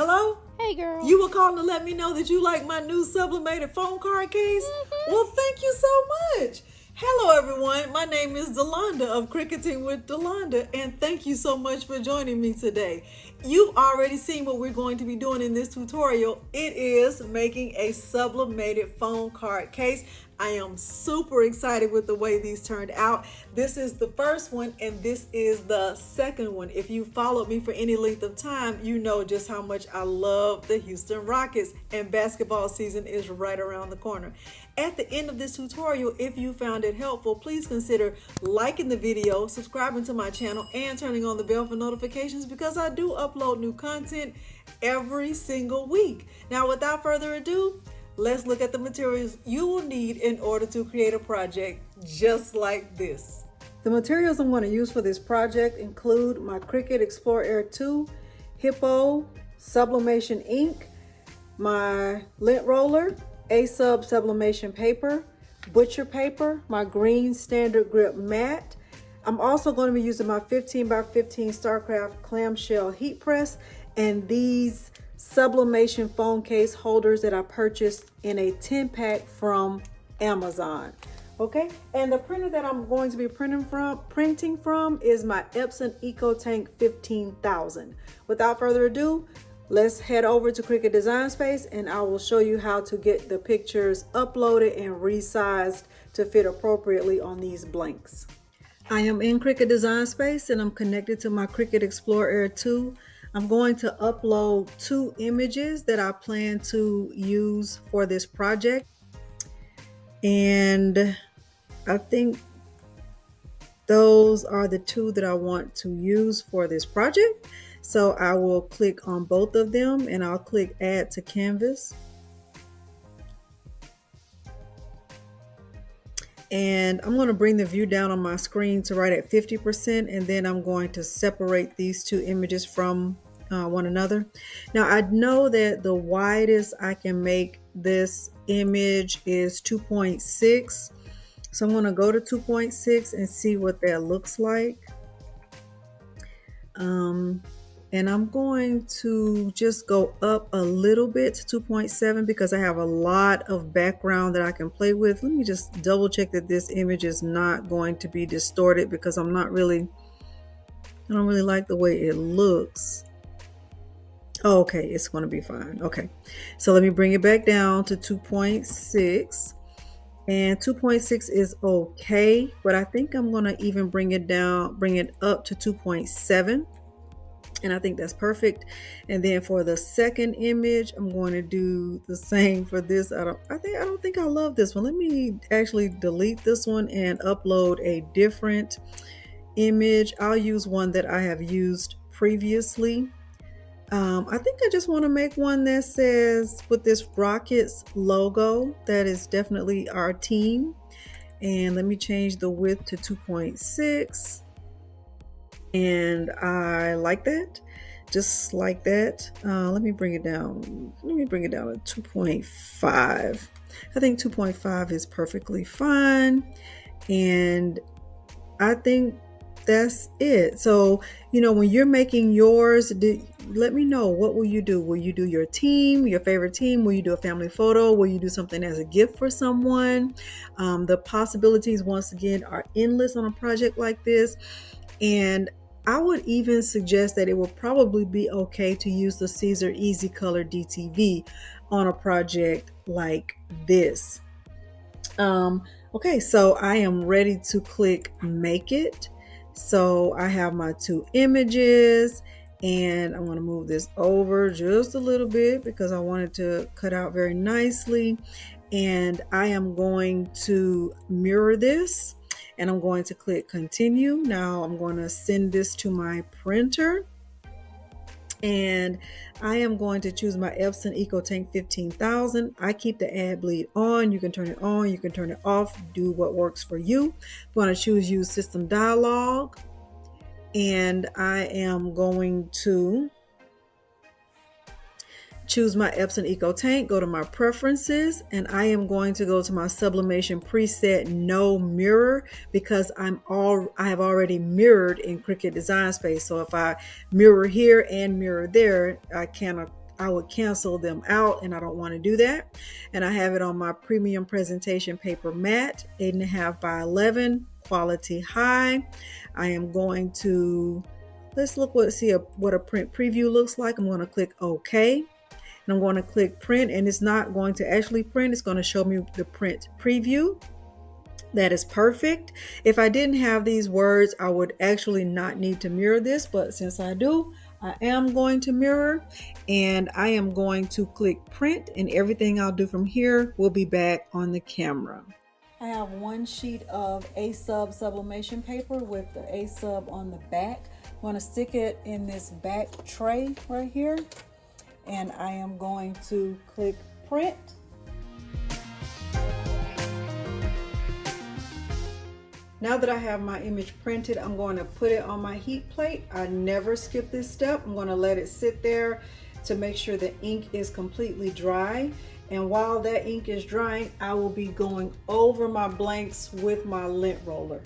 Hello? Hey, girl. You were calling to let me know that you like my new sublimated phone card case? Well, thank you so much. Hello, everyone. My name is Delonda of Cricketing with Delonda, and thank you so much for joining me today. You've already seen what we're going to be doing in this tutorial. It is making a sublimated phone card case. I am super excited with the way these turned out. This is the first one, and this is the second one. If you followed me for any length of time, you know just how much I love the Houston Rockets, and basketball season is right around the corner. At the end of this tutorial, if you found it helpful, please consider liking the video, subscribing to my channel, and turning on the bell for notifications because I do upload new content every single week. Now, without further ado, let's look at the materials you will need in order to create a project just like this. The materials I'm going to use for this project include my Cricut Explore Air 2, Hippo, Sublimation ink, my lint roller, A-Sub sublimation paper, butcher paper, my green standard grip mat. I'm also going to be using my 15 by 15 StarCraft clamshell heat press and these sublimation phone case holders that I purchased in a 10-pack from Amazon. Okay, and the printer that I'm going to be printing from is my Epson EcoTank 15,000. Without further ado, let's head over to Cricut Design Space and I will show you how to get the pictures uploaded and resized to fit appropriately on these blanks. I am in Cricut Design Space and I'm connected to my Cricut Explore Air 2. I'm going to upload 2 images that I plan to use for this project. And I think those are the 2 that I want to use for this project. So I will click on both of them and I'll click Add to Canvas. And I'm going to bring the view down on my screen to right at 50%, and then I'm going to separate these 2 images from one another. Now I know that the widest I can make this image is 2.6. So I'm going to go to 2.6 and see what that looks like. And I'm going to just go up a little bit to 2.7 because I have a lot of background that I can play with. Let me just double check that this image is not going to be distorted because I don't really like the way it looks. Oh, okay, it's going to be fine. Okay, so let me bring it back down to 2.6. And 2.6 is okay, but I think I'm going to even bring it up to 2.7. And I think that's perfect. And then for the second image, I'm going to do the same for this. I don't think I love this one. Let me actually delete this one and upload a different image. I'll use one that I have used previously. I think I just want to make one that says with this Rockets logo, that is definitely our team. And let me change the width to 2.6. And I like that, just like that. Let me bring it down. Let me bring it down to 2.5. I think 2.5 is perfectly fine. And I think that's it. So, when you're making yours, let me know, what will you do? Will you do your team, your favorite team? Will you do a family photo? Will you do something as a gift for someone? The possibilities, once again, are endless on a project like this. And I would even suggest that it will probably be okay to use the Caesar Easy Color DTV on a project like this. Okay, so I am ready to click Make It. So I have my 2 images and I'm going to move this over just a little bit because I want it to cut out very nicely. And I am going to mirror this. And I'm going to click continue. Now I'm going to send this to my printer. And I am going to choose my Epson EcoTank 15,000. I keep the ad bleed on. You can turn it on, you can turn it off, do what works for you. I'm going to choose use system dialog. And I am going to choose my Epson EcoTank, go to my preferences, and I am going to go to my sublimation preset no mirror because I have already mirrored in Cricut Design Space. So if I mirror here and mirror there, I I would cancel them out, and I don't want to do that. And I have it on my premium presentation paper matte, 8.5 by 11, quality high. I am going to, let's look see what a print preview looks like. I'm going to click OK, and I'm going to click print, and it's not going to actually print. It's going to show me the print preview. That is perfect. If I didn't have these words, I would actually not need to mirror this, but since I do, I am going to mirror, and I am going to click print, and everything I'll do from here will be back on the camera. I have one sheet of A-Sub sublimation paper with the A-Sub on the back. I'm going to stick it in this back tray right here, and I am going to click print. Now that I have my image printed, I'm going to put it on my heat plate. I never skip this step. I'm going to let it sit there to make sure the ink is completely dry. And while that ink is drying, I will be going over my blanks with my lint roller.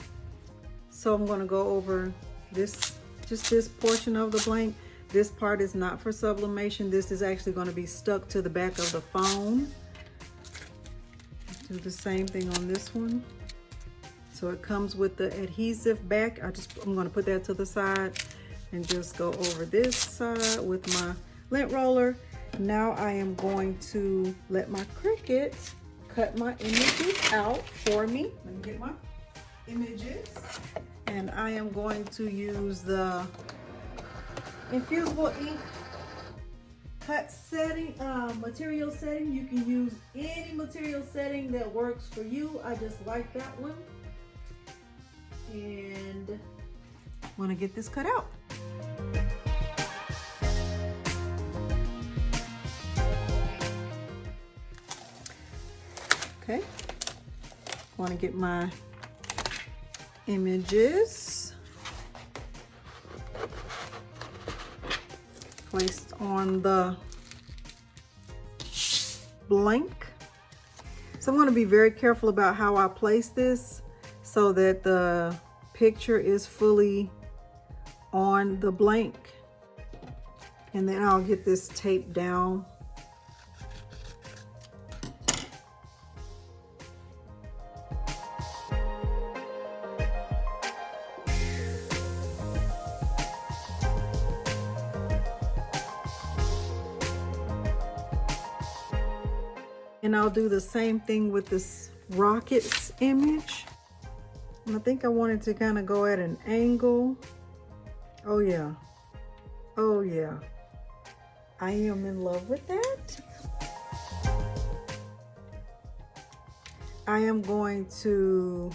So I'm going to go over this, just this portion of the blank. This part is not for sublimation. This is actually going to be stuck to the back of the phone. Do the same thing on this one. So it comes with the adhesive back. I'm going to put that to the side and just go over this side with my lint roller. Now I am going to let my Cricut cut my images out for me. Let me get my images. And I am going to use the infusible ink cut setting, material setting. You can use any material setting that works for you. I just like that one. And I want to get this cut out. Okay, I want to get my images placed on the blank. So I'm going to be very careful about how I place this so that the picture is fully on the blank. And then I'll get this taped down. And I'll do the same thing with this rockets image. And I think I wanted to kind of go at an angle. Oh yeah. Oh yeah. I am in love with that. I am going to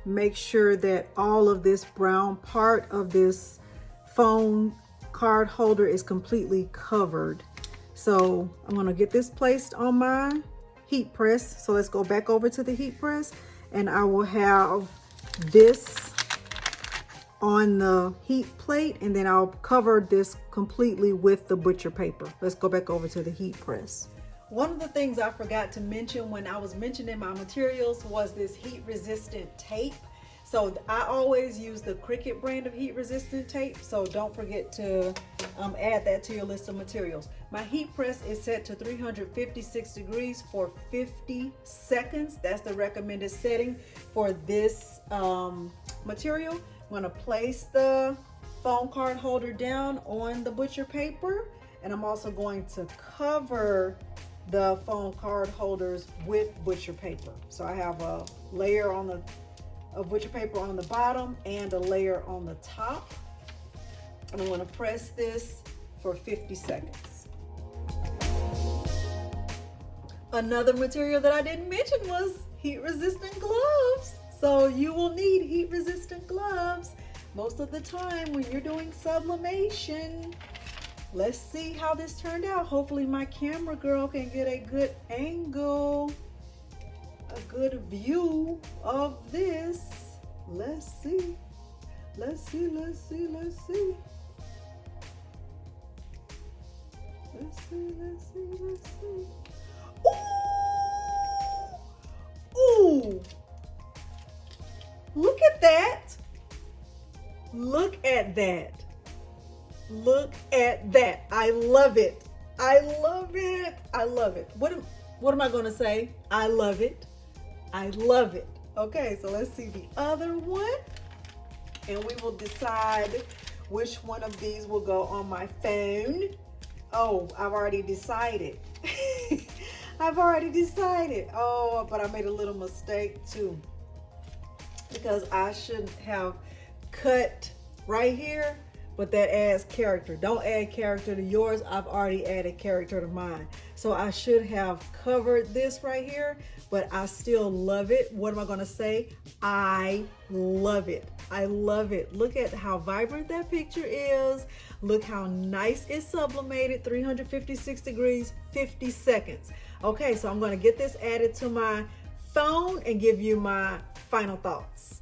make sure that all of this brown part of this phone card holder is completely covered. So I'm going to get this placed on my heat press. So let's go back over to the heat press, and I will have this on the heat plate, and then I'll cover this completely with the butcher paper. Let's go back over to the heat press. One of the things I forgot to mention when I was mentioning my materials was this heat resistant tape. So I always use the Cricut brand of heat resistant tape, so don't forget to add that to your list of materials. My heat press is set to 356 degrees for 50 seconds. That's the recommended setting for this material. I'm going to place the phone card holder down on the butcher paper, and I'm also going to cover the phone card holders with butcher paper. So I have a layer of butcher paper on the bottom and a layer on the top. And I'm going to press this for 50 seconds. Another material that I didn't mention was heat resistant gloves. So you will need heat resistant gloves most of the time when you're doing sublimation. Let's see how this turned out. Hopefully my camera girl can get a good angle, a good view of this. Let's see. Let's see, let's see, let's see. Let's see, let's see, let's see. Ooh! Ooh! Look at that. Look at that. Look at that. I love it. I love it. I love it. What am I going to say? I love it. I love it. Okay, so let's see the other one. And we will decide which one of these will go on my phone. Oh, I've already decided. I've already decided. Oh, but I made a little mistake too. Because I should have cut right here, but that adds character. Don't add character to yours. I've already added character to mine. So I should have covered this right here, but I still love it. What am I gonna say? I love it. I love it. Look at how vibrant that picture is. Look how nice it's sublimated, 356 degrees, 50 seconds. Okay, so I'm gonna get this added to my phone and give you my final thoughts.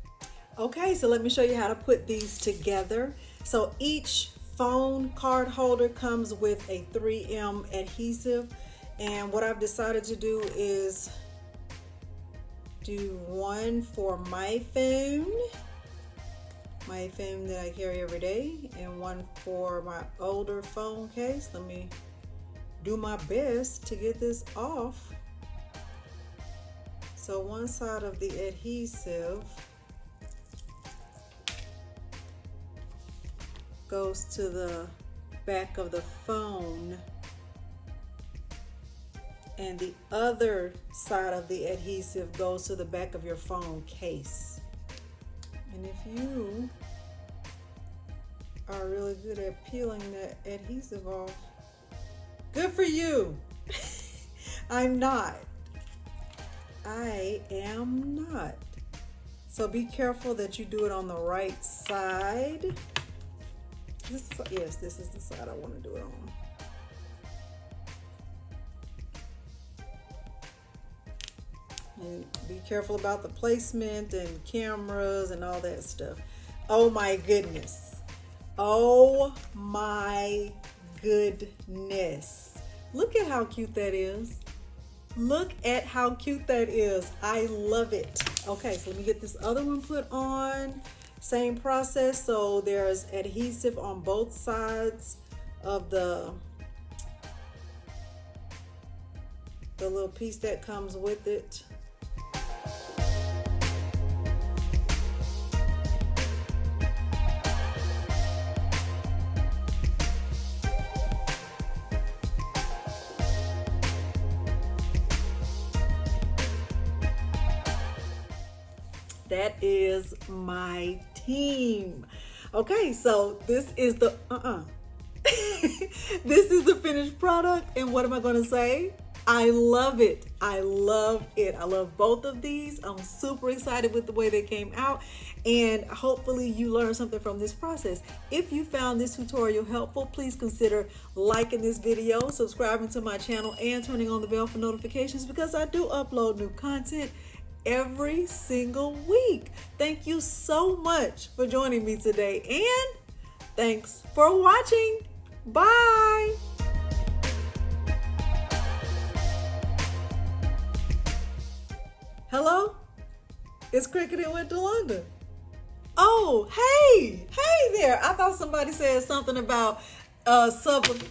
Okay, so let me show you how to put these together. So each phone card holder comes with a 3M adhesive, and what I've decided to do is do one for my phone that I carry every day, and one for my older phone case. Let me do my best to get this off. So one side of the adhesive goes to the back of the phone, and the other side of the adhesive goes to the back of your phone case. And if you are really good at peeling that adhesive off, good for you. I'm not. I am not. So be careful that you do it on the right side. Yes, this is the side I want to do it on. And be careful about the placement and cameras and all that stuff. Oh my goodness. Oh my goodness. Look at how cute that is. Look at how cute that is. I love it. Okay, so let me get this other one put on. Same process. So there's adhesive on both sides of the little piece that comes with it. That is my team. Okay, so this is the this is the finished product, and what am I going to say? I love it. I love it. I love both of these. I'm super excited with the way they came out, and hopefully you learned something from this process. If you found this tutorial helpful, please consider liking this video, subscribing to my channel, and turning on the bell for notifications, because I do upload new content every single week. Thank you so much for joining me today, and thanks for watching. Bye. Hello? It's Cricketing with Delonda. Oh, hey there. I thought somebody said something about sublimation.